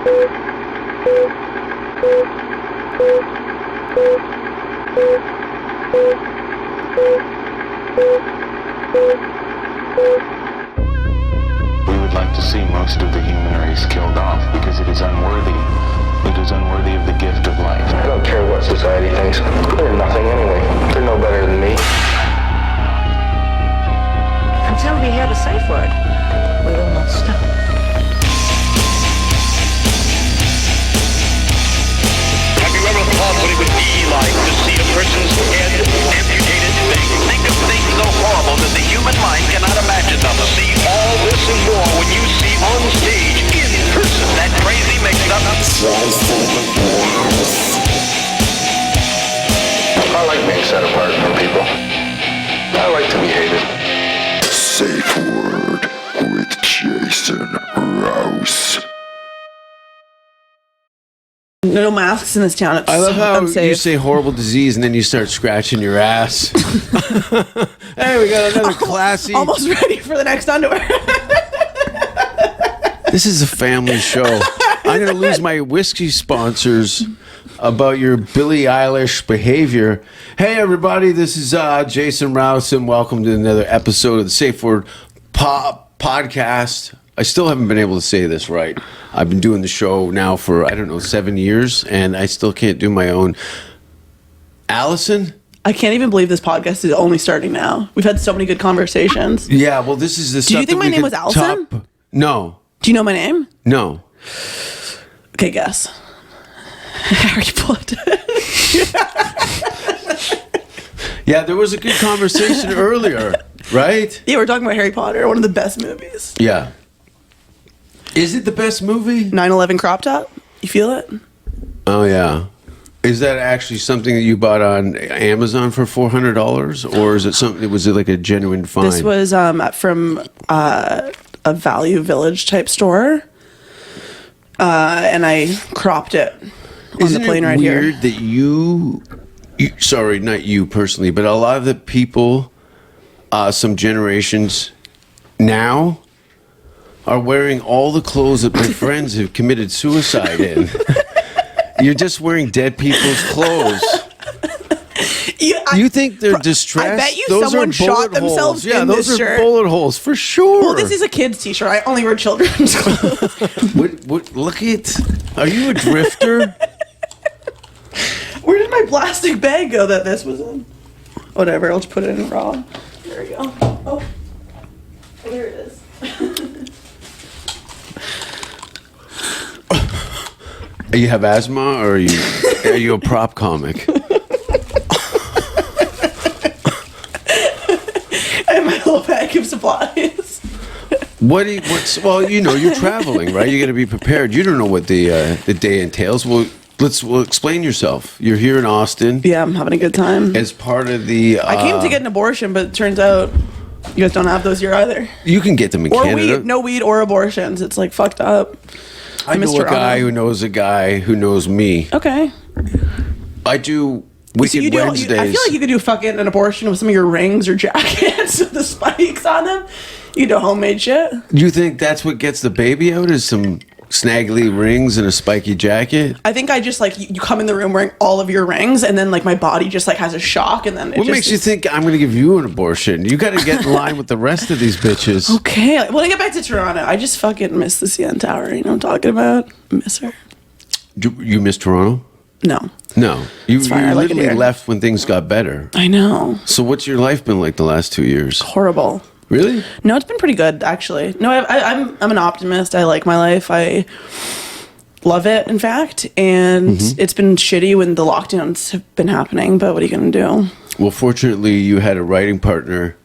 We would like to see most of the human race killed off because it is unworthy. It is unworthy of the gift of life. I don't care what society thinks. They're nothing anyway. They're no better than me. Until we hear the safe word, we will not stop. Have you ever thought what it would be like to see a person's head amputated? Think of things so horrible that the human mind cannot imagine them. See all this and more when you see on stage, in person, that crazy mix-up. I like being set apart from people. I like to be hated. Safe Word with Jason Rouse. No masks in this town. It's I love how unsafe. you say horrible disease and then you start scratching your ass. Hey, we got another classy. Almost ready for the next underwear. This is a family show. I'm going to lose my whiskey sponsors about your Billie Eilish behavior. Hey, everybody, this is Jason Rouse, and welcome to another episode of the Safe Word podcast. I still haven't been able to say this right. I've been doing the show now for, 7 years, and I still can't do my own. Allison? I can't even believe this podcast is only starting now. We've had so many good conversations. Yeah, well, this is the stuff. Do you think my name was Allison? No. Do you know my name? No. Okay, guess. Harry Potter. Yeah, there was a good conversation earlier, right? Yeah, we're talking about Harry Potter, one of the best movies. Yeah. Is it the best movie? 9/11 crop top. You feel it? Oh, yeah. Is that actually something that you bought on Amazon for $400, or is it something? Was it like a genuine find? This was from a Value Village type store, and I cropped it on the plane right here. Isn't it weird that you, sorry, not you personally, but a lot of the people, some generations now, are wearing all the clothes that my friends have committed suicide in. You're just wearing dead people's clothes. You think they're distressed? I bet you those someone shot holes. themselves Yeah, in those this are shirt. bullet holes for sure. Well, this is a kid's t-shirt. I only wear children's clothes. What, look at... Are you a drifter? Where did my plastic bag go that this was in? Whatever, I'll just put it in raw. There we go. Oh, there it is. You have asthma, or are you a prop comic? I have my little bag of supplies. Well, you're traveling, right? You got to be prepared. You don't know what the day entails. Well, explain yourself. You're here in Austin. Yeah, I'm having a good time. As part of the... I came to get an abortion, but it turns out you guys don't have those here either. You can get them in or Canada. Weed. No weed or abortions. It's like fucked up. I know a guy who knows a guy who knows me. Okay. I do Wicked Wednesdays. I feel like you could do fucking an abortion with some of your rings or jackets with the spikes on them. You do homemade shit. You think that's what gets the baby out, is some snaggly rings and a spiky jacket? I think I just like you come in the room wearing all of your rings, and then like my body just like has a shock, and then what makes you think I'm going to give you an abortion? You got to get in line with the rest of these bitches. Okay, when I get back to Toronto, I just fucking miss the CN Tower. You know what I'm talking about? I miss her. Do you miss Toronto? No. You like literally left when things got better. I know. So what's your life been like the last 2 years? Horrible. Really? No, it's been pretty good actually. No, I'm an optimist. I like my life. I love it, in fact, and it's been shitty when the lockdowns have been happening. But what are you gonna do? Well, fortunately, you had a writing partner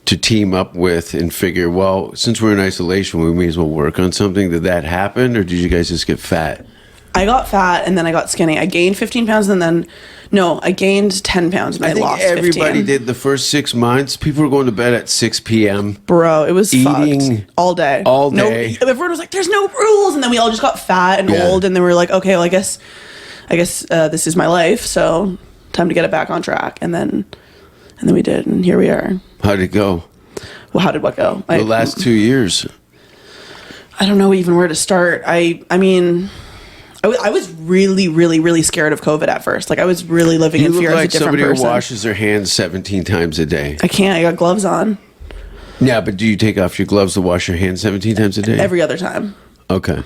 to team up with and figure, well, since we're in isolation, we may as well work on something. Did that happen, or did you guys just get fat? I got fat and then I got skinny. I gained 15 pounds and then, I gained 10 pounds and I lost 15. Everybody did the first 6 months. People were going to bed at 6 p.m. Bro, it was eating fucked. All day. Everyone was like, there's no rules. And then we all just got fat and old. And then we were like, okay, well, I guess this is my life. So time to get it back on track. And then we did. And here we are. How did it go? Well, how did what go? The last 2 years. I don't know even where to start. I mean, I was really, really, really scared of COVID at first. Like I was really living in fear look as a like different somebody person. who washes their hands 17 times a day. I can't. I got gloves on Yeah, but do you take off your gloves to wash your hands 17 times a day? every other time. Okay.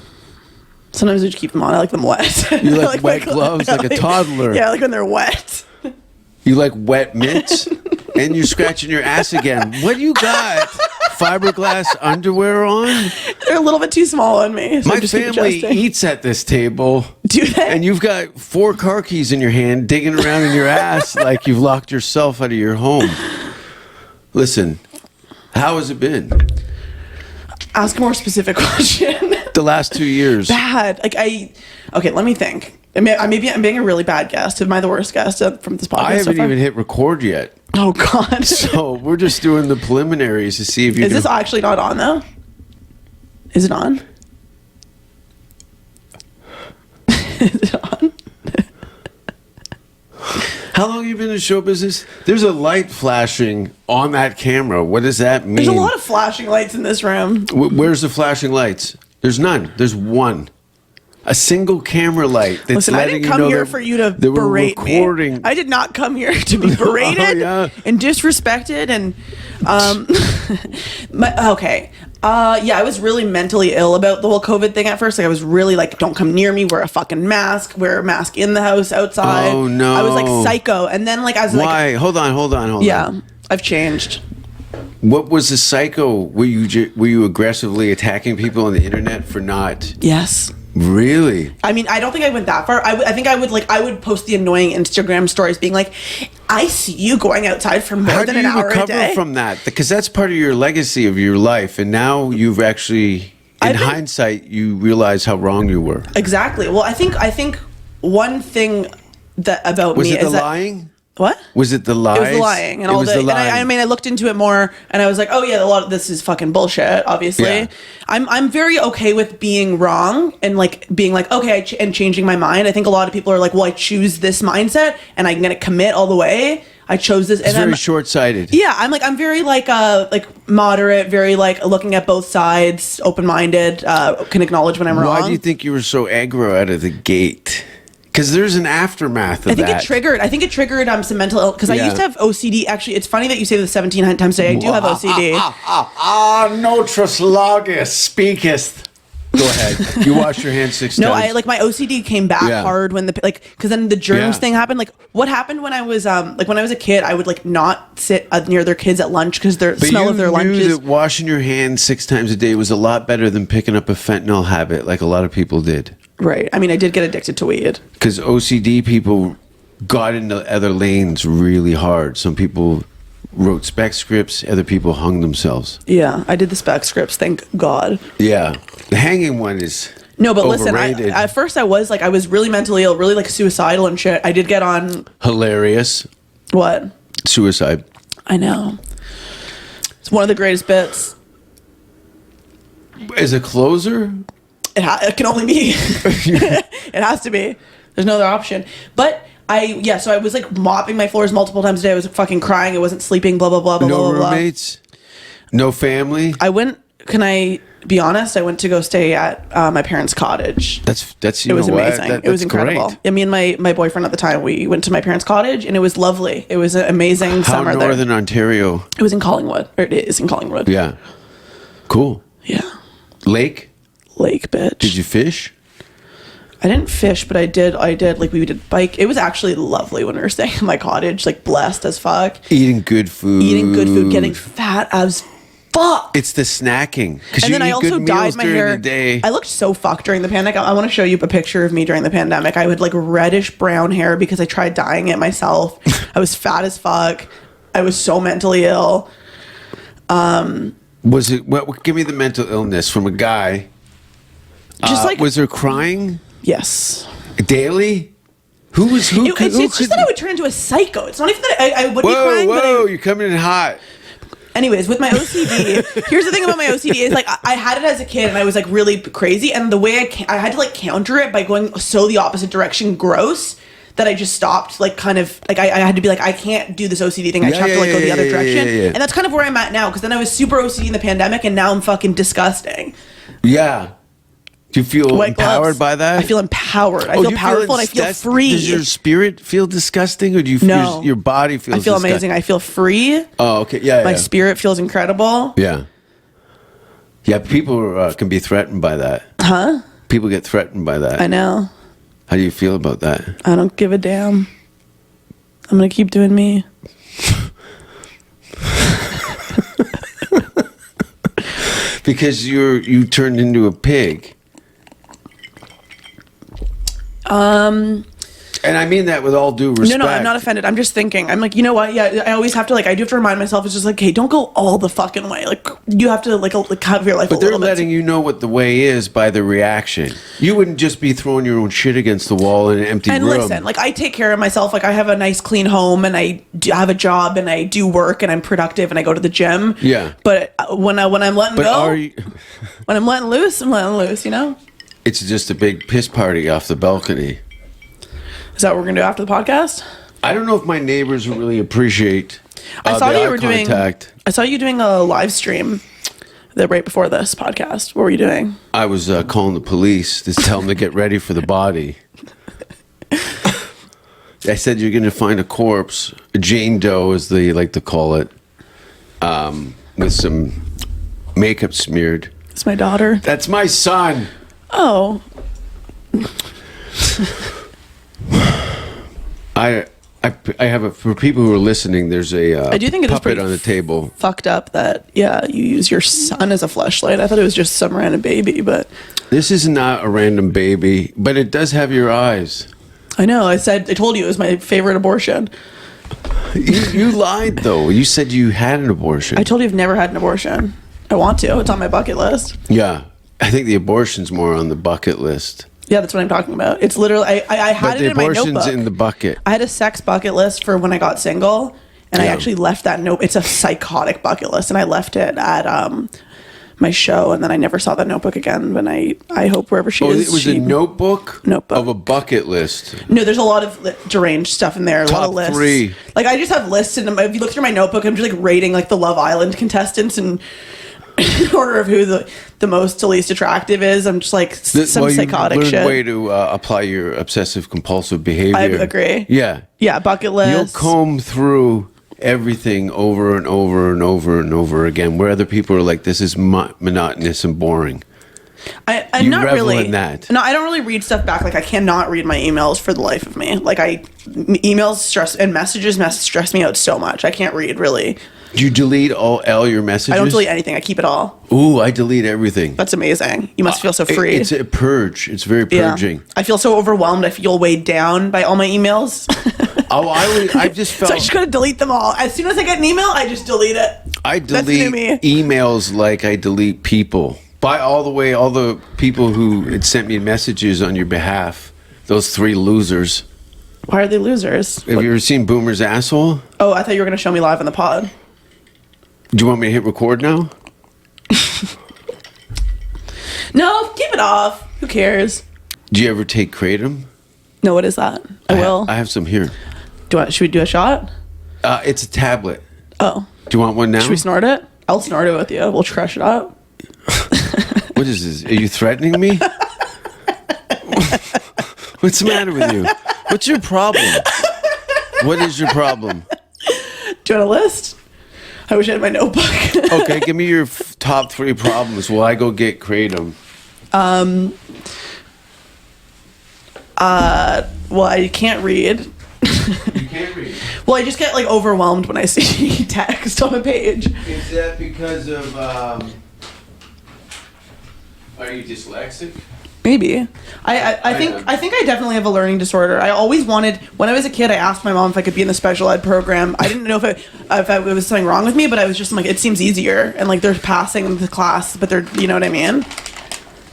Sometimes I just keep them on. I like them wet. You like wet gloves like a toddler. Yeah, like when they're wet. You like wet mitts? And you're scratching your ass again. What do you got? Fiberglass underwear on? They're a little bit too small on me. So My I just keep family adjusting. eats at this table. Do they? And you've got 4 car keys in your hand digging around in your ass like you've locked yourself out of your home. Listen, how has it been? Ask a more specific question. The last 2 years. Bad. Okay, let me think. Maybe I'm being a really bad guest. Am I the worst guest from this podcast? I haven't so far? even hit record yet. Oh God. So we're just doing the preliminaries to see if you Is this actually not on though? Is it on? Is it on? How long have you been in show business? There's a light flashing on that camera. What does that mean? There's a lot of flashing lights in this room. Where's the flashing lights? There's none. There's one. A single camera light that's Listen, I letting didn't you come know here that, for you to that we're berate recording. me. I did not come here to be berated yeah. and disrespected and yeah, I was really mentally ill about the whole COVID thing at first. Like I was really like, don't come near me, wear a fucking mask, wear a mask in the house, outside. Oh, no. I was like psycho. And then like I was Why? Hold on. yeah, I've changed. What was the psycho? Were you aggressively attacking people on the internet for not? Yes. Really? I mean, I don't think I went that far. I think I would post the annoying Instagram stories being like, I see you going outside for more than an hour a day. How do you recover from that? Because that's part of your legacy of your life. And now you've actually, in hindsight, you realize how wrong you were. Exactly. Well, I think one thing that about Was me it is the that, lying? What? Was it the lies? It was the lying and It all was the. the And lying. I mean, I looked into it more, and I was like, oh yeah, a lot of this is fucking bullshit. Obviously, Yeah. I'm very okay with being wrong and like being like okay and changing my mind. I think a lot of people are like, well, I choose this mindset and I'm gonna commit all the way. I chose this. It's and very I'm, short-sighted. Yeah, I'm very like moderate, very like looking at both sides, open-minded, can acknowledge when I'm wrong. Why do you think you were so aggro out of the gate? Because there's an aftermath of I think that. it triggered some mental illness because I Yeah. used to have OCD. Actually, it's funny that you say this 17 times a day. I do have OCD. Notrus lagus speaketh. Go ahead. You wash your hands 6 No, times. I like my OCD came back Yeah. hard when because then the germs Yeah. thing happened. Like what happened when I was when I was a kid, I would like not sit near their kids at lunch because the smell of their But you knew lunches. that washing your hands 6 times a day was a lot better than picking up a fentanyl habit like a lot of people did. Right. I mean, I did get addicted to weed. Because OCD people got into other lanes really hard. Some people wrote spec scripts, other people hung themselves. Yeah, I did the spec scripts. Thank God. Yeah. The hanging one is No, but listen, overrated. at first I was really mentally ill, really like suicidal and shit. I did get on Hilarious. what? Suicide. I know. It's one of the greatest bits. As a closer? It can only be. It has to be. There's no other option. But so I was like mopping my floors multiple times a day. I was fucking crying. I wasn't sleeping. Blah blah blah blah No blah blah. roommates? No family? Can I be honest? I went to go stay at my parents' cottage. That's It was know what? amazing. It was that's incredible. great. I mean, my boyfriend at the time, we went to my parents' cottage and it was lovely. It was an amazing How summer northern there. Ontario? It was in Collingwood. Or it is in Collingwood. Yeah. Cool. Yeah. Lake? Lake, bitch. Did you fish? I didn't fish, but I did. Like we did bike. It was actually lovely when we were staying in my cottage. Like blessed as fuck. Eating good food. Getting fat as fuck. It's the snacking. And then I also dyed my hair. The day. I looked so fucked during the pandemic. I want to show you a picture of me during the pandemic. I had like reddish brown hair because I tried dyeing it myself. I was fat as fuck. I was so mentally ill. Was it? What? Give me the mental illness from a guy. Just like was there crying yes. daily? Who? It's just that I would turn into a psycho. It's not even that I would be Whoa, crying. whoa! But You're coming in hot. anyways, with my OCD, here's the thing about my OCD is like I had it as a kid and I was like really crazy, and the way I had to like counter it by going so the opposite direction, gross, that I just stopped. Like kind of like I had to be like I can't do this OCD thing. I just have to like go the other direction, yeah. and that's kind of where I'm at now. Because then I was super OCD in the pandemic, and now I'm fucking disgusting. Yeah. Do you feel White empowered gloves. by that? I feel empowered. I Oh, feel you powerful and I feel free. Does your spirit feel disgusting, or do you feel No. your body feels I feel disgusting? amazing. I feel free. Oh, okay. Yeah, My yeah. spirit feels incredible. Yeah. Yeah, people can be threatened by that. Huh? People get threatened by that. I know. How do you feel about that? I don't give a damn. I'm going to keep doing me. Because you turned into a pig. And I mean that with all due respect. No, I'm not offended. I'm just thinking. I'm like, you know what? Yeah, I always have to I do have to remind myself. It's just like, hey, don't go all the fucking way. Like, you have to like have your life. But a they're little letting you know what the way is by the reaction. You wouldn't just be throwing your own shit against the wall in an empty And room. listen, like I take care of myself. Like I have a nice, clean home, and I have a job, and I do work, and I'm productive, and I go to the gym. Yeah. But when I'm letting But go, are you? when I'm letting loose, I'm letting loose. You know. It's just a big piss party off the balcony. Is that what we're gonna do after the podcast? I don't know if my neighbors really appreciate. I saw the you eye were contact. doing. I saw you doing a live stream. Right before this podcast. What were you doing? I was calling the police to tell them to get ready for the body. I said you're going to find a corpse, a Jane Doe, as they like to call it, with some makeup smeared. It's my daughter. That's my son. Oh. I have a, for people who are listening, there's a I do think it is puppet pretty on the table. Fucked up that you use your son as a fleshlight. I thought it was just some random baby, but This is not a random baby, but it does have your eyes. I know. I told you it was my favorite abortion. You lied though. You said you had an abortion. I told you I've never had an abortion. I want to. It's on my bucket list. Yeah, I think the abortion's more on the bucket list. Yeah, that's what I'm talking about. It's literally I had But it the in my abortion's notebook. in the bucket. I had a sex bucket list for when I got single, and I Yeah. actually left that note. It's a psychotic bucket list, and I left it at my show, and then I never saw that notebook again. But I hope wherever she Oh, is, it was a notebook of a bucket list. No, there's a lot of deranged stuff in there. A lot Top of lists. 3. Like I just have lists, and if you look through my notebook, I'm just like rating like the Love Island contestants and in order of who the most to least attractive is. I'm just like some psychotic shit. Way to apply your obsessive compulsive behavior. I agree. Yeah. Yeah, bucket list. You'll comb through everything over and over and over and over again, where other people are like, this is monotonous and boring. I'm You not revel really in that. No, I don't really read stuff back. Like I cannot read my emails for the life of me. Like emails stress and messages stress me out so much. I can't read really. Do you delete all your messages? I don't delete anything. I keep it all. Ooh, I delete everything. That's amazing. You must feel so free. It's a purge. It's very purging. Yeah. I feel so overwhelmed. I feel weighed down by all my emails. I just felt. So I just gotta delete them all. As soon as I get an email, I just delete it. I That's new delete me. emails like I delete people. By all the people who had sent me messages on your behalf. Those 3 losers. Why are they losers? Have you ever seen Boomer's asshole? Oh, I thought you were gonna show me live on the pod. Do you want me to hit record now? No, keep it off. Who cares? Do you ever take kratom? No, what is that? I will. I have some here. Should we do a shot? It's a tablet. Oh. Do you want one now? Should we snort it? I'll snort it with you. We'll crush it up. What is this? Are you threatening me? What's the matter with you? What's your problem? What is your problem? Do you want a list? I wish I had my notebook. Okay, give me your top 3 problems while I go get kratom. Well, I can't read. You can't read. Well, I just get like overwhelmed when I see text on a page. Is that because of, are you dyslexic? Maybe. I think I definitely have a learning disorder. I always wanted, when I was a kid, I asked my mom if I could be in the special ed program. I didn't know if it was something wrong with me, but I was just like, it seems easier. And like they're passing the class, but they're, you know what I mean?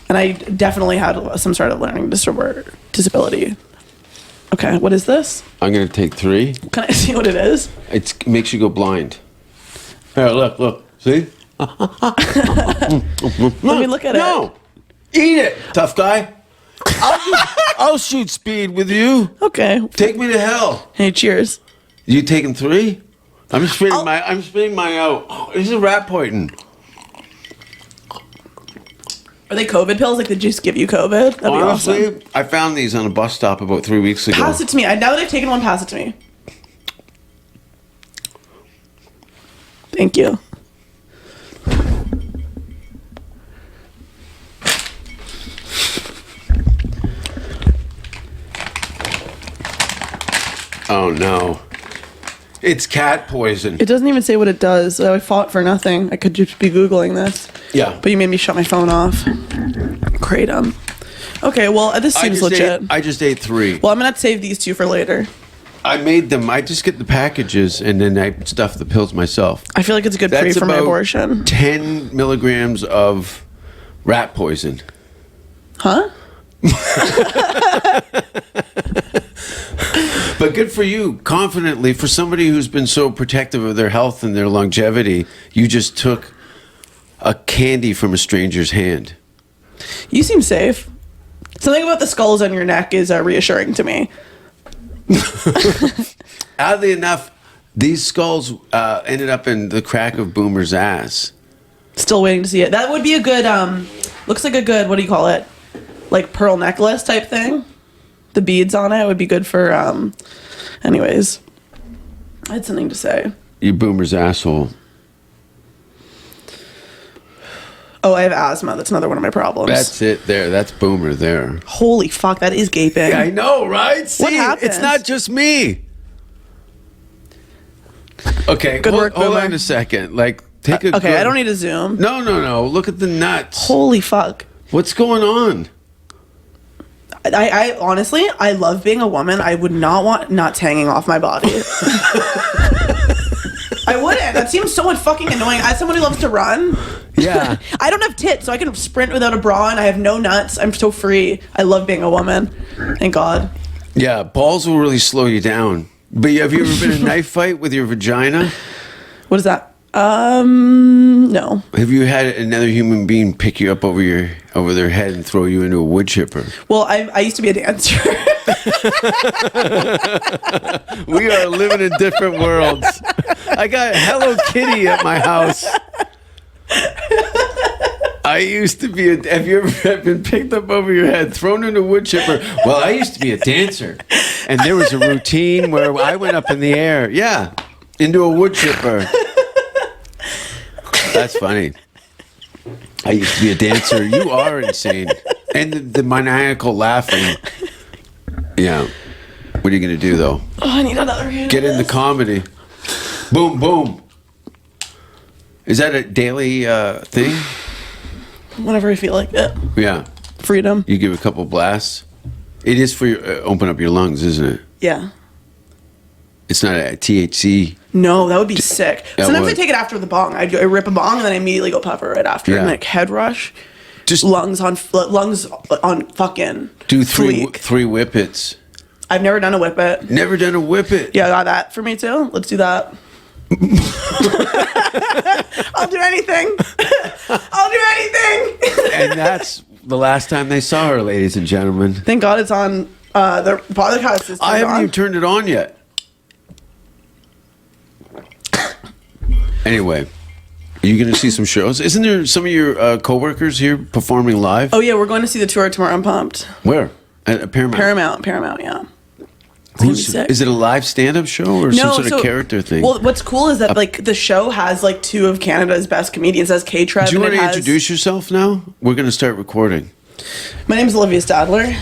And I definitely had some sort of learning disorder, disability. Okay, what is this? I'm going to take 3. Can I see what it is? It makes you go blind. Here, look. See? Let me look at it. No! Eat it, tough guy. I'll shoot speed with you. Okay. Take me to hell. Hey, cheers. You taking 3? I'm spitting my out. Oh, this is rat poison. Are they COVID pills? Like, they just give you COVID? That'd be Honestly, awesome. I found these on a bus stop about 3 weeks ago. Pass it to me. Now that I've taken one, pass it to me. Thank you. Oh no. It's cat poison. It doesn't even say what it does. So I fought for nothing. I could just be Googling this. Yeah. But you made me shut my phone off. Kratom. Okay, well, this seems legit. I just ate 3. Well, I'm going to save these 2 for later. I made them. I just get the packages and then I stuff the pills myself. I feel like it's a good pre for my about abortion. 10 milligrams of rat poison. Huh? But good for you. Confidently, for somebody who's been so protective of their health and their longevity, you just took a candy from a stranger's hand. You seem safe. Something about the skulls on your neck is reassuring to me. Oddly enough, these skulls ended up in the crack of Boomer's ass. Still waiting to see it. That would be a good, looks like a good, what do you call it? Like pearl necklace type thing. The beads on it would be good for, anyways. I had something to say. You Boomer's asshole. Oh, I have asthma. That's another one of my problems. That's it there. That's Boomer there. Holy fuck, that is gaping. I know, right? See, happened? it's not just me. Okay, Good work, hold Boomer. on a second. Like, take a Okay, good- I don't need to zoom. No. Look at the nuts. Holy fuck. What's going on? I honestly, I love being a woman. I would not want nuts hanging off my body. I wouldn't. That seems so much fucking annoying. As someone who loves to run, Yeah. I don't have tits, so I can sprint without a bra on. I have no nuts. I'm so free. I love being a woman. Thank God. Yeah, balls will really slow you down. But have you ever been in a knife fight with your vagina? What is that? No. Have you had another human being pick you up over their head and throw you into a wood chipper? Well, I used to be a dancer. We are living in different worlds. I got Hello Kitty at my house. I used to be have you ever been picked up over your head, thrown into a wood chipper? Well, I used to be a dancer. And there was a routine where I went up in the air. Yeah, into a wood chipper. That's funny. I used to be a dancer. You are insane. And the maniacal laughing. Yeah. What are you going to do, though? Oh, I need another hand. Get into comedy. Boom, boom. Is that a daily thing? Whenever I feel like it. Yeah. Freedom. You give a couple blasts. It is for your open up your lungs, isn't it? Yeah. It's not a THC. No, that would be sick. That Sometimes I would. take it after the bong. I rip a bong and then I immediately go puffer right after. Yeah. And like head rush. Just Lungs on fucking do three fleek. whippets. I've never done a whip it. Never done a whippet. Yeah, got that for me too. Let's do that. I'll do anything. I'll do anything. And that's the last time they saw her, ladies and gentlemen. Thank God it's on the podcast. Is I haven't on. even turned it on yet. Anyway, are you going to see some shows? Isn't there some of your coworkers here performing live? Oh yeah, we're going to see the tour tomorrow. I'm pumped. Where? At Paramount. Paramount. Yeah. It's gonna be sick. Is it a live stand-up show or some sort of character thing? Well, what's cool is that like the show has like 2 of Canada's best comedians. It has K-Trev. Do you and want it to has- introduce yourself now? We're going to start recording. My name is Olivia Stadler.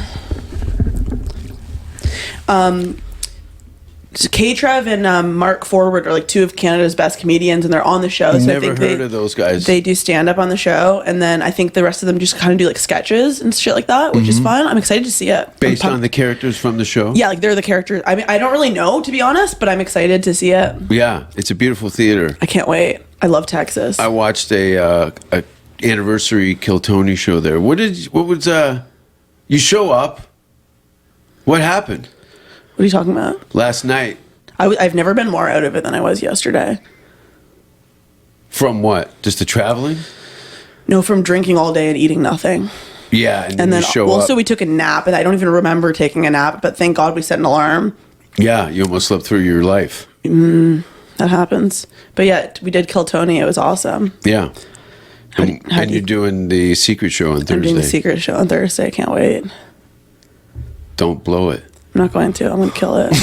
So K-Trev and Mark Forward are like 2 of Canada's best comedians, and they're on the show. So I Never think heard of those guys. They do stand up on the show, and then I think the rest of them just kind of do like sketches and shit like that, which is fun. I'm excited to see it. Based on the characters from the show? Yeah, like they're the characters. I mean, I don't really know, to be honest, but I'm excited to see it. Yeah, it's a beautiful theater. I can't wait. I love Texas. I watched a anniversary Kill Tony show there. What was you show up? What happened What are you talking about? last night? I've never been more out of it than I was yesterday. From what? Just the traveling? No, from drinking all day and eating nothing. Yeah, and then And then you show also up. we took a nap, and I don't even remember taking a nap, but thank God we set an alarm. Yeah, you almost slept through your life. That happens. But yeah, we did Kill Tony. It was awesome. Yeah. And you're doing the secret show on Thursday. I'm doing the secret show on Thursday. I can't wait. Don't blow it. I'm not going to. I'm going to kill it.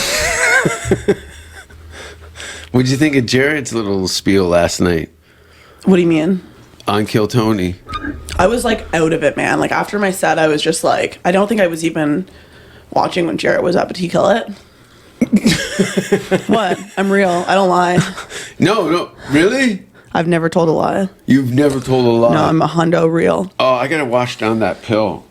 What did you think of Jared's little spiel last night What do you mean? on Kill Tony? I was like out of it, man. Like after my set, I was just like, I don't think I was even watching when Jarrett was up. Did he kill it? What? I'm real. I don't lie. No, really? I've never told a lie. You've never told a lie. No, I'm a hundo real. Oh, I gotta wash down that pill.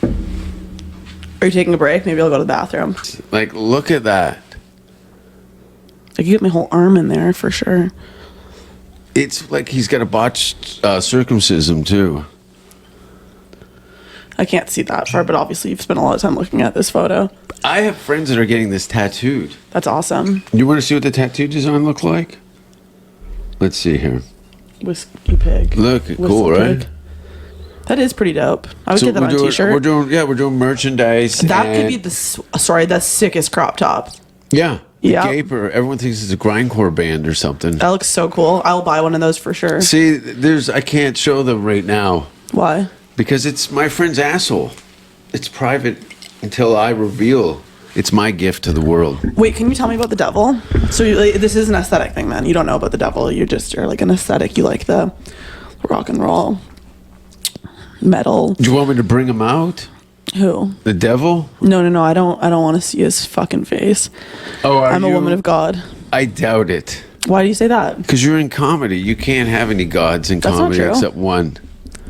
Are you taking a break? Maybe I'll go to the bathroom. Like, look at that. I could get my whole arm in there for sure. It's like he's got a botched circumcision too. I can't see that far, but obviously you've spent a lot of time looking at this photo. I have friends that are getting this tattooed. That's awesome. You want to see what the tattoo design look like? Let's see here. Whiskey pig. Look, cool, right? That is pretty dope. I would get that on a t-shirt. We're doing merchandise. That could be the sickest crop top. Yeah. Yeah. Gaper. Everyone thinks it's a grindcore band or something. That looks so cool. I'll buy one of those for sure. See, I can't show them right now Why? because it's my friend's asshole. It's private until I reveal. It's my gift to the world. Wait, can you tell me about the devil? So this is an aesthetic thing, then. You don't know about the devil. You're like an aesthetic. You like the rock and roll, metal. Do you want me to bring him out? Who? The devil? No. I don't want to see his fucking face. Oh, I'm a woman of God. I doubt it. Why do you say that? Because you're in comedy. You can't have any gods in That's not comedy true. except one.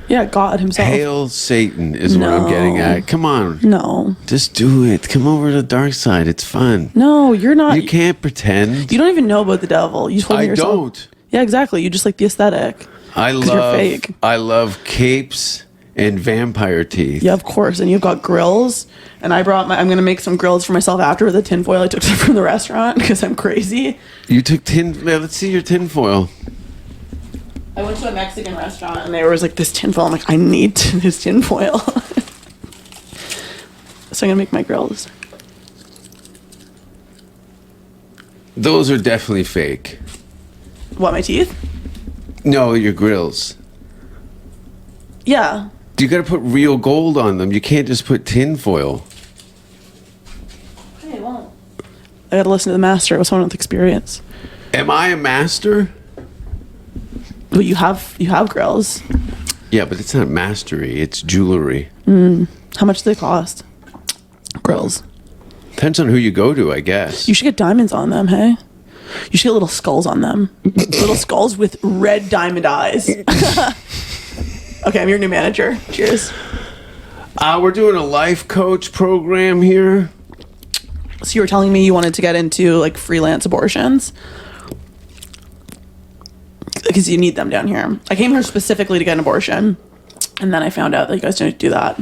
Yeah, God himself. Hail Satan is what I'm getting at. Come on. No. Just do it. Come over to the dark side. It's fun. No, you're not. You can't pretend. You don't even know about the devil. You told me I yourself. don't. Yeah, exactly. You just like the aesthetic. You're fake. I love capes and vampire teeth. Yeah, of course. And you've got grills. And I'm going to make some grills for myself after with the tinfoil I took from the restaurant because I'm crazy. You took let's see your tinfoil. I went to a Mexican restaurant and there was like this tinfoil. I'm like, I need this tinfoil. So I'm going to make my grills. Those are definitely fake. What, my teeth? No, your grills. Yeah. You got to put real gold on them. You can't just put tinfoil. Hey, well. I got to listen to the master. I was someone with experience. Am I a master? Well, you have grills. Yeah, but it's not mastery. It's jewelry. How much do they cost? Grills. Depends on who you go to, I guess. You should get diamonds on them, hey? You should get little skulls on them. Little skulls with red diamond eyes. Okay, I'm your new manager. Cheers. We're doing a life coach program here. So you were telling me you wanted to get into like freelance abortions? Because you need them down here. I came here specifically to get an abortion. And then I found out that you guys don't do that.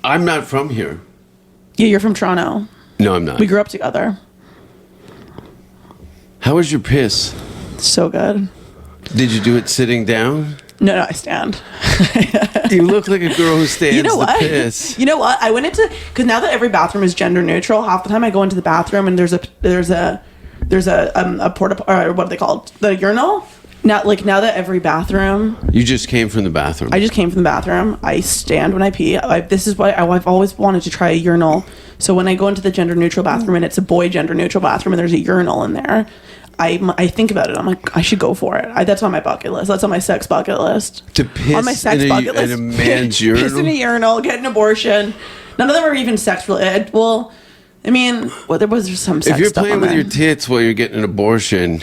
I'm not from here. Yeah, you're from Toronto. No, I'm not. We grew up together. How was your piss? So good. Did you do it sitting down? No, I stand. You look like a girl who stands You know what? to piss. You know what? I went into, because now that every bathroom is gender neutral, half the time I go into the bathroom and there's a porta, or what are they called? The urinal. Now that every bathroom, You just came from the bathroom. I just came from the bathroom. I stand when I pee. This is why I've always wanted to try a urinal. So when I go into the gender neutral bathroom and it's a boy gender neutral bathroom and there's a urinal in there, I think about it. I'm like, I should go for it. That's on my bucket list. That's on my sex bucket list. To piss on my sex bucket list. in a man's urinal? Piss in a urinal, get an abortion. None of them are even sex related. Well, I mean, there was some sex If you're stuff playing on with there. your tits while you're getting an abortion,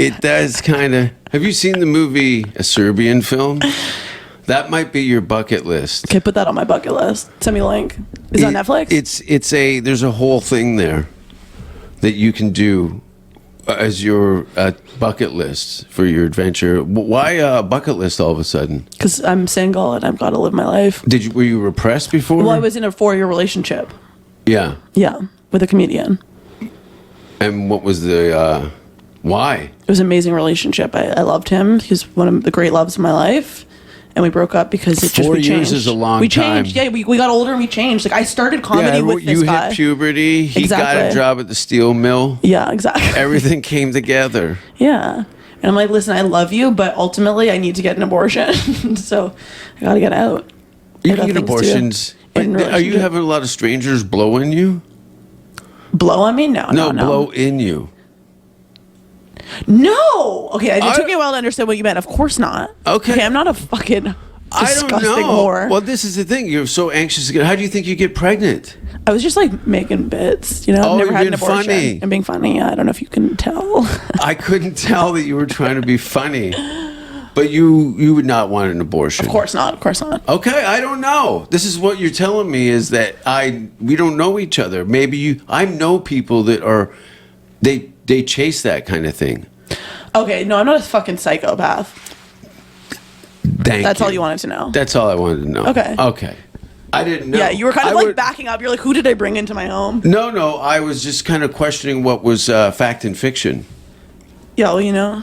it does kind of... Have you seen the movie, a Serbian film? That might be your bucket list. Okay, put that on my bucket list. Send me a link. Is it on Netflix? There's a whole thing there that you can do as your bucket list for your adventure. Why bucket list all of a sudden? Because I'm single and I've got to live my life. Were you repressed before? Well, I was in a 4-year relationship. Yeah. Yeah, with a comedian. And what was the why? It was an amazing relationship. I loved him. He's one of the great loves of my life. And we broke up because we 4 years changed. is a long we time. changed. Yeah, we got older and we changed. Like I started comedy with this you guy. hit puberty. He got a Exactly. job at the steel mill. Yeah, exactly. Everything came together. Yeah. And I'm like, listen, I love you, but ultimately I need to get an abortion. So I got to get out. You I got can get things to do abortions. in Are you relationship. having a lot of strangers blowing you? Blow on me? No. Blow in you. No. Okay, it took me a while to understand what you meant. Of course not. Okay. I'm not a fucking I don't disgusting know. whore. Well, this is the thing. You're so anxious to get. How do you think you get pregnant? I was just like making bits, you know. Oh, I've never you're had an being abortion. funny. I'm being funny. I don't know if you can tell. I couldn't tell that you were trying to be funny, but you would not want an abortion. Of course not. Of course not. Okay, I don't know. This is what you're telling me is that we don't know each other. Maybe I know people that are they chase that kind of thing. Okay, no, I'm not a fucking psychopath. That's all you wanted to know. That's all I wanted to know. Okay. Okay. I didn't know. Yeah, you were kind of backing up. You're like, who did I bring into my home? No, I was just kind of questioning what was fact and fiction. Yeah, well, you know.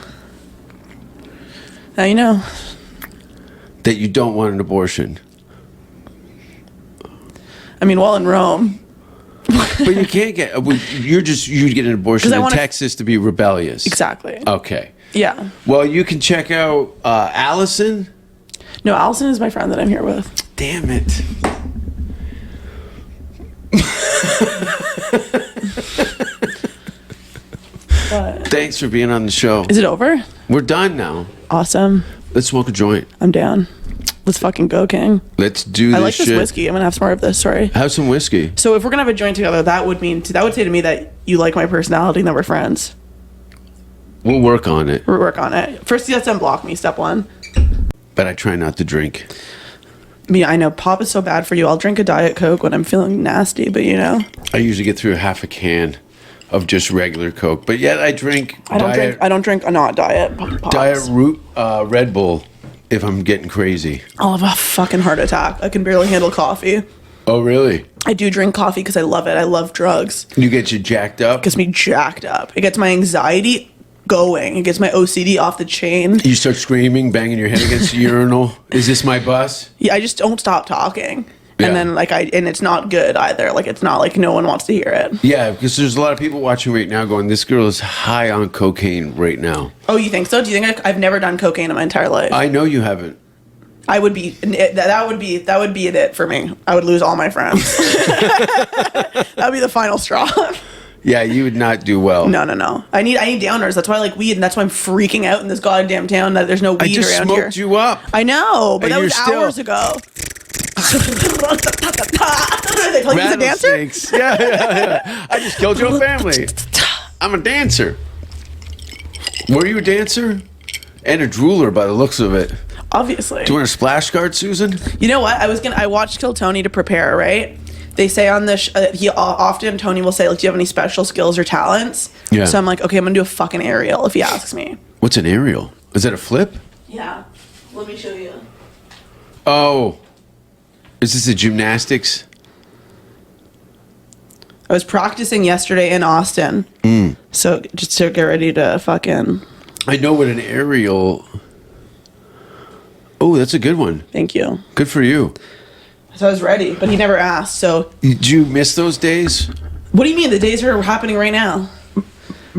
Now you know. That you don't want an abortion. I mean, while in Rome. But you can't get. You'd get an abortion in Texas to be rebellious. Exactly. Okay. Yeah. Well, you can check out Allison. No, Allison is my friend that I'm here with. Damn it. What? Thanks for being on the show. Is it over? We're done now. Awesome. Let's smoke a joint. I'm down. Let's fucking go, King. Let's do this. I like this shit. whiskey. I'm gonna have some more of this. Sorry. Have some whiskey. So if we're gonna have a joint together, that would say to me that you like my personality and that we're friends. We'll work on it. We'll work on it. First, you have to unblock me. Step one. But I try not to drink. I mean, I know pop is so bad for you. I'll drink a Diet Coke when I'm feeling nasty, but you know. I usually get through half a can of just regular Coke, but yet I drink. I don't drink a not diet. Pops. Diet root Red Bull if I'm getting crazy. I'll have a fucking heart attack. I can barely handle coffee. Oh, really? I do drink coffee because I love it. I love drugs. You get you jacked up? It gets me jacked up. It gets my anxiety going. It gets my OCD off the chain. You start screaming, banging your head against the urinal. Is this my bus? Yeah, I just don't stop talking. Yeah. And then and it's not good either. Like it's not like no one wants to hear it. Yeah, because there's a lot of people watching right now going, this girl is high on cocaine right now. Oh, you think so? Do you think I've never done cocaine in my entire life? I know you haven't. I would be that would be it for me. I would lose all my friends. That would be the final straw. Yeah, you would not do well. No. I need downers. That's why I like weed, and that's why I'm freaking out in this goddamn town that there's no weed I just around smoked here. you up. I know, but And that was you're still- hours ago. They tell you he's a dancer? Rattlesnakes. Yeah. I just killed your family. I'm a dancer. Were you a dancer? And a drooler by the looks of it. Obviously. Do you want a splash guard, Susan? You know what? I watched Kill Tony to prepare, right? They say on this, Tony will say, like, do you have any special skills or talents? Yeah. So I'm like, okay, I'm going to do a fucking aerial if he asks me. What's an aerial? Is that a flip? Yeah. Let me show you. Oh. Is this a gymnastics? I was practicing yesterday in Austin. So just to get ready to fucking... I know what an aerial... Oh, that's a good one. Thank you. Good for you. So I was ready, but he never asked, so... Did you miss those days? What do you mean? The days are happening right now.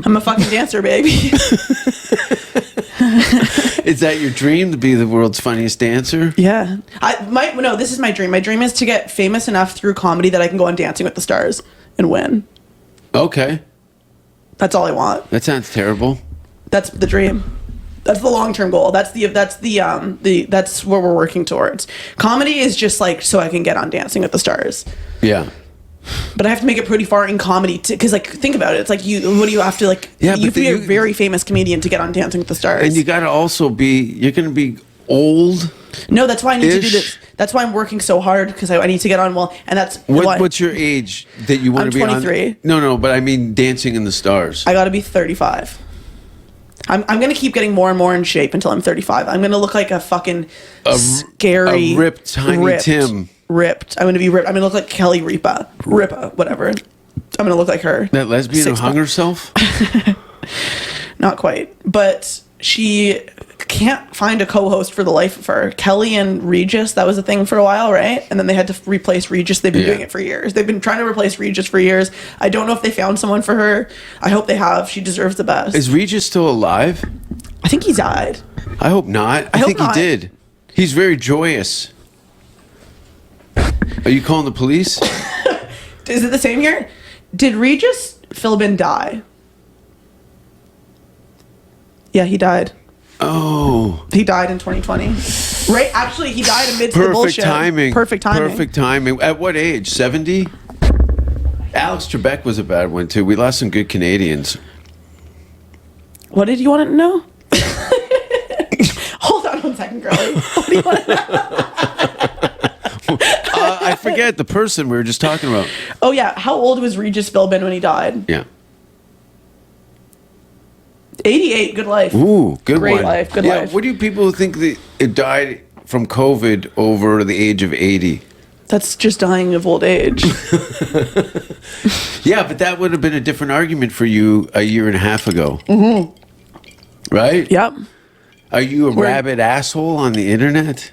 I'm a fucking dancer, baby. Is that your dream, to be the world's funniest dancer? Yeah. No, this is my dream. My dream is to get famous enough through comedy that I can go on Dancing with the Stars and win. Okay. That's all I want. That sounds terrible. That's the dream. That's the long-term goal. That's what we're working towards. Comedy is just like so I can get on Dancing with the Stars. Yeah. But I have to make it pretty far in comedy because, like, think about it. It's like what do you have to like? Yeah, you have to be a very famous comedian to get on Dancing with the Stars. And you got to also you're going to be old. No, that's why I need to do this. That's why I'm working so hard because I need to get on. Well, and that's what's your age that you want to be 23. on? No, but I mean Dancing in the Stars. I got to be 35. I'm going to keep getting more and more in shape until I'm 35. I'm going to look like a fucking scary, a ripped Tiny Tim. Ripped. I'm going to be ripped. I'm going to look like Kelly Ripa, whatever. I'm going to look like her. That lesbian who hung herself? Not quite. But she can't find a co-host for the life of her. Kelly and Regis, that was a thing for a while, right? And then they had to replace Regis. They've been doing it for years. They've been trying to replace Regis for years. I don't know if they found someone for her. I hope they have. She deserves the best. Is Regis still alive? I think he died. I hope not. I hope think not. he did. He's very joyous. Are you calling the police? Is it the same year? Did Regis Philbin die? Yeah, he died. Oh. He died in 2020. Right? Actually, he died amidst the Perfect bullshit. timing. Perfect timing. Perfect timing. At what age? 70? Alex Trebek was a bad one, too. We lost some good Canadians. What did you want to know? Hold on 1 second, girlie. What do you want to know? I forget the person we were just talking about. Oh, yeah. How old was Regis Philbin when he died? Yeah. 88. Good life. Ooh, good Great one. life. Good yeah, life. what do you people think that it died from COVID over the age of 80? That's just dying of old age. Yeah, but that would have been a different argument for you a year and a half ago. Mm-hmm. Right? Yep. Are you a rabid asshole on the internet?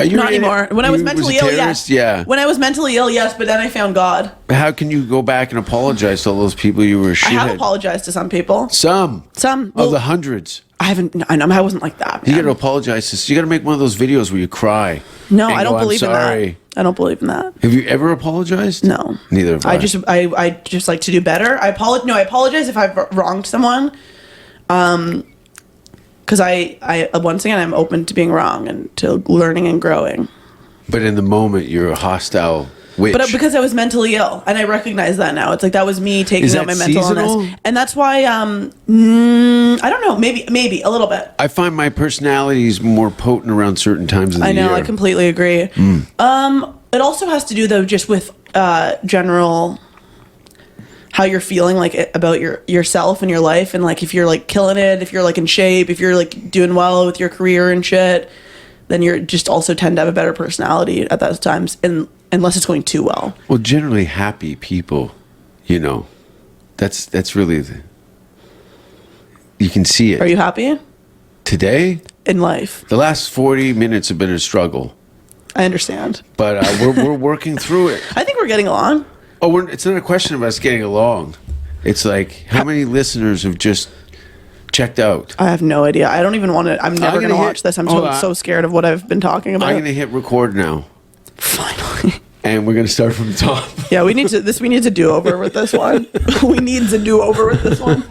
Are you Not anymore. When I was mentally ill, yes. Yeah. When I was mentally ill, yes, but then I found God. How can you go back and apologize to all those people you were a I have shithead? apologized to some people. Some. Some. Of the hundreds. I haven't. I wasn't like that. You Man. got to apologize to. You got to make one of those videos where you cry. No, and I don't go, "I'm believe in sorry." that. I don't believe in that. Have you ever apologized? No. Neither have I. I just like to do better. I apologize if I've wronged someone. Because I once again, I'm open to being wrong and to learning and growing. But in the moment, you're a hostile witch. But because I was mentally ill, and I recognize that now. It's like that was me taking Is out that my mental seasonal? illness, and that's why I don't know, maybe a little bit. I find my personality is more potent around certain times of the year. I know, I completely agree. It also has to do though just with general how you're feeling like about yourself and your life, and like if you're like killing it, if you're like in shape, if you're like doing well with your career and shit, then you're just also tend to have a better personality at those times, and unless it's going too well. Well, generally happy people, that's really you can see it. Are you happy Today? in life? The last 40 minutes have been a struggle, I understand. but we're working through it. I think we're getting along. Oh, it's not a question of us getting along. It's like how many listeners have just checked out? I have no idea. I don't even want to. I'm never going to watch this. I'm so scared of what I've been talking about. I'm going to hit record now, Finally. and we're going to start from the top. Yeah, we need to do over with this one. We need to do over with this one.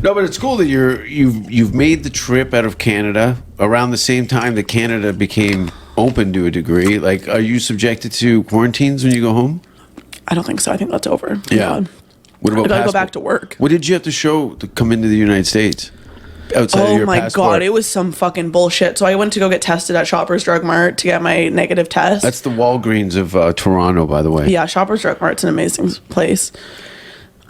No, but it's cool that you've made the trip out of Canada around the same time that Canada became open to a degree. Like, are you subjected to quarantines when you go home? I don't think so. I think that's over. Yeah. What about I gotta go passport? back to work. What did you have to show to come into the United States outside of Oh your my passport? god, it was some fucking bullshit. So I went to go get tested at Shoppers Drug Mart to get my negative test. That's the Walgreens of Toronto, by the way. Yeah, Shoppers Drug Mart's an amazing place.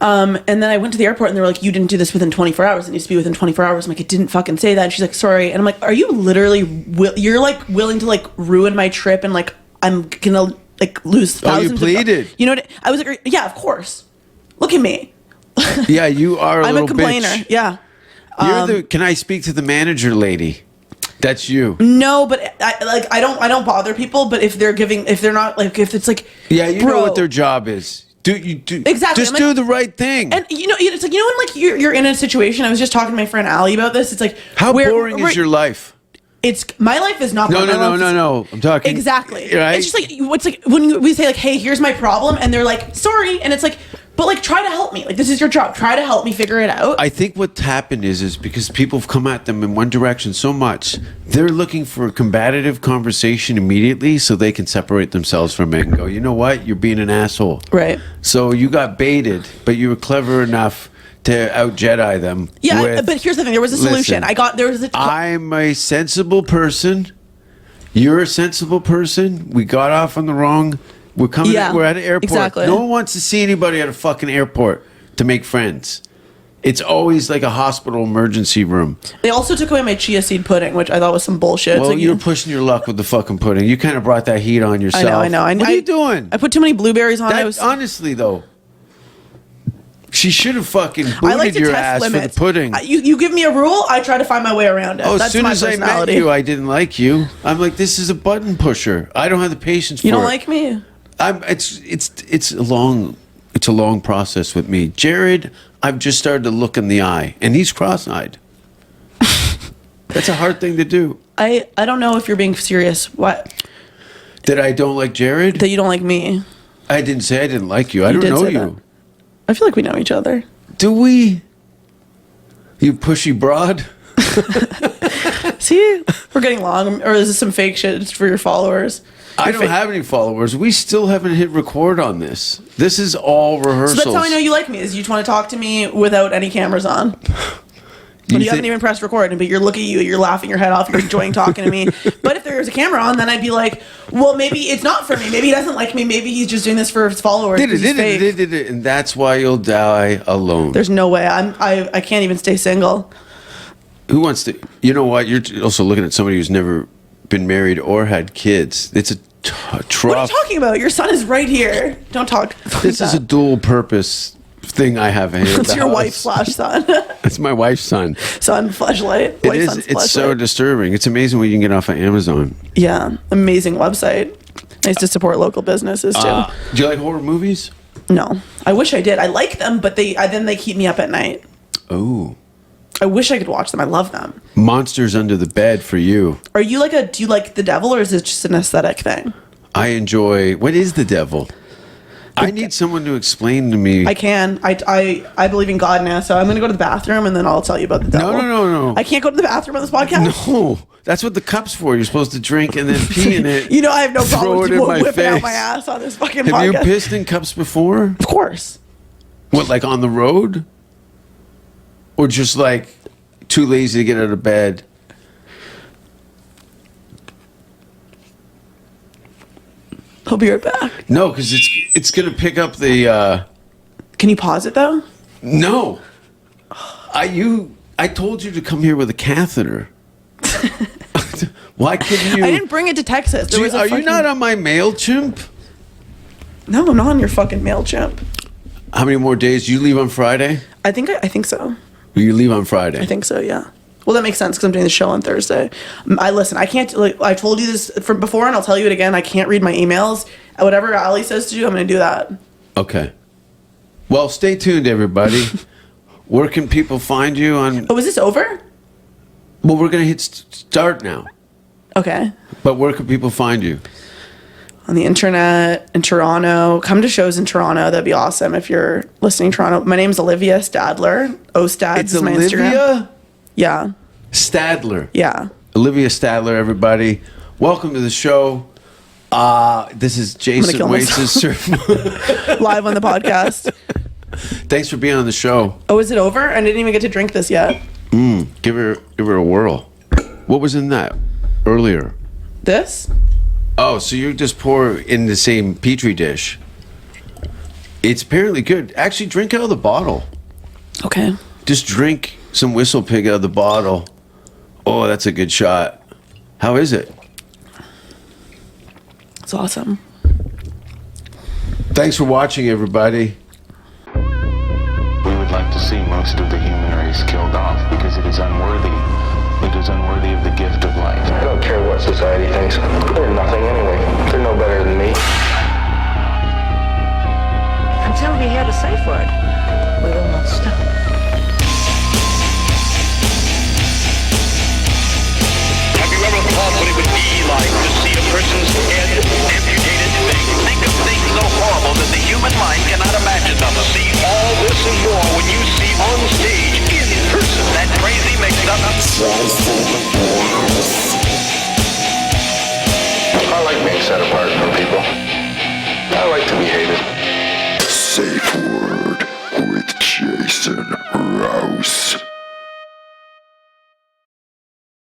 And then I went to the airport and they were like, you didn't do this within 24 hours. It needs to be within 24 hours. I'm like, it didn't fucking say that. And she's like, sorry. And I'm like, are you literally, you're like willing to like ruin my trip and like, I'm gonna like lose thousands you pleaded. You know what? I was like, yeah, of course. Look at me. Yeah, you are a I'm little a complainer. bitch. Yeah. Can I speak to the manager lady? That's you. No, but I don't bother people, but if they're not like, if it's like, Yeah, you know bro, what their job is. Do Exactly. Just I'm do like- the right thing. and it's like, when like you're in a situation. I was just talking to my friend Allie about this. It's like, How boring is your life? My life is not. No, boring. My life is- no. I'm talking Exactly. Right? It's just like what's like when we say like, "Hey, here's my problem," and they're like, "Sorry," and it's like, "But like, try to help me. Like, this is your job. Try to help me figure it out." I think what's happened is because people have come at them in one direction so much, they're looking for a combative conversation immediately so they can separate themselves from it and go, you know what, you're being an asshole. Right. So you got baited, but you were clever enough to out Jedi them. Yeah, with, but here's the thing. There was a solution. Listen, I'm a sensible person. You're a sensible person. We got off on the wrong. We're coming. Yeah, We're at an airport. exactly. No one wants to see anybody at a fucking airport to make friends. It's always like a hospital emergency room. They also took away my chia seed pudding, which I thought was some bullshit. Well, It's like, you're pushing your luck with the fucking pudding. You kind of brought that heat on yourself. I know. What are you doing? I put too many blueberries on. Honestly, though, she should have fucking I like booted to your test ass limits. for the pudding. You give me a rule, I try to find my way around it. Oh, That's as soon my as I met personality. you, I didn't like you. I'm like, this is a button pusher. I don't have the patience for it. You don't like me? It's a long process with me. Jared, I've just started to look in the eye, and he's cross-eyed. That's a hard thing to do. I don't know if you're being serious. What? That I don't like Jared? That you don't like me. I didn't say I didn't like you. I don't did know say you. that. I feel like we know each other. Do we? You pushy broad? See? We're getting long. Or is this some fake shit just for your followers? I don't have any followers. We still haven't hit record on this. This is all rehearsals. So that's how I know you like me, is you just want to talk to me without any cameras on. But you haven't even pressed record, but you're looking at you, you're laughing your head off, you're enjoying talking to me. But if there's a camera on, then I'd be like, well, maybe it's not for me. Maybe he doesn't like me. Maybe he's just doing this for his followers. And that's why you'll die alone. There's no way. I can't even stay single. Who wants to? You know what? You're also looking at somebody who's never been married or had kids. It's a trough. What are you talking about? Your son is right here. Don't talk. This is a dual purpose thing I have here. It's your wife/son. It's my wife's son. Son fleshlight. It is. It's so disturbing. It's amazing what you can get off of Amazon. Yeah, amazing website. Nice to support local businesses too. Do you like horror movies? No, I wish I did. I like them, but then they keep me up at night. Oh. I wish I could watch them. I love them. Monsters Under the Bed for you. Do you like the devil, or is it just an aesthetic thing? I enjoy. What is the devil? I need someone to explain to me. I can. I believe in God now, so I'm going to go to the bathroom and then I'll tell you about the devil. No. I can't go to the bathroom on this podcast? No. That's what the cup's for. You're supposed to drink and then pee in it. You know, I have no problem with Throw it in my whipping out face. my ass on this fucking Have podcast. you pissed in cups before? Of course. What, like on the road? Or just like too lazy to get out of bed? I'll be right back. No, because it's gonna pick up the. Can you pause it though? No. I told you to come here with a catheter. Why couldn't you? I didn't bring it to Texas. Are you not on my MailChimp? No, I'm not on your fucking MailChimp. How many more days? You leave on Friday? I think so. You leave on Friday? I think so, yeah. Well, that makes sense because I'm doing the show on Thursday. I can't, like, I told you this from before and I'll tell you it again. I can't read my emails. Whatever Ali says to do, I'm going to do that. Okay. Well, stay tuned, everybody. Where can people find you on? Oh, is this over? Well, we're going to hit start now. Okay. But where can people find you? On the internet, in Toronto. Come to shows in Toronto. That'd be awesome if you're listening to Toronto. My name's Olivia Stadler. Stads is my Instagram. Olivia? Yeah. Stadler. Yeah. Olivia Stadler, everybody. Welcome to the show. This is Jason Wace's live on the podcast. Thanks for being on the show. Oh, is it over? I didn't even get to drink this yet. Give her a whirl. What was in that earlier? This? Oh, so you just pour in the same petri dish. It's apparently good. Actually, drink out of the bottle. Okay. Just drink some Whistle Pig out of the bottle. Oh, that's a good shot. How is it? It's awesome. Thanks for watching, everybody. We would like to see most of the human race killed off because it is unworthy. It is unworthy of the gift of life. I don't care what society thinks. They're nothing anyway. They're no better than me. Until we hear the safe word, we will not stop. Have you ever thought what it would be like to see a person's head amputated? Think of things so horrible that the human mind cannot imagine them. See all this and more when you see on stage, in person, that crazy mix-up. I like being set apart from people. I like to be hated. Safe word with Jason Rouse.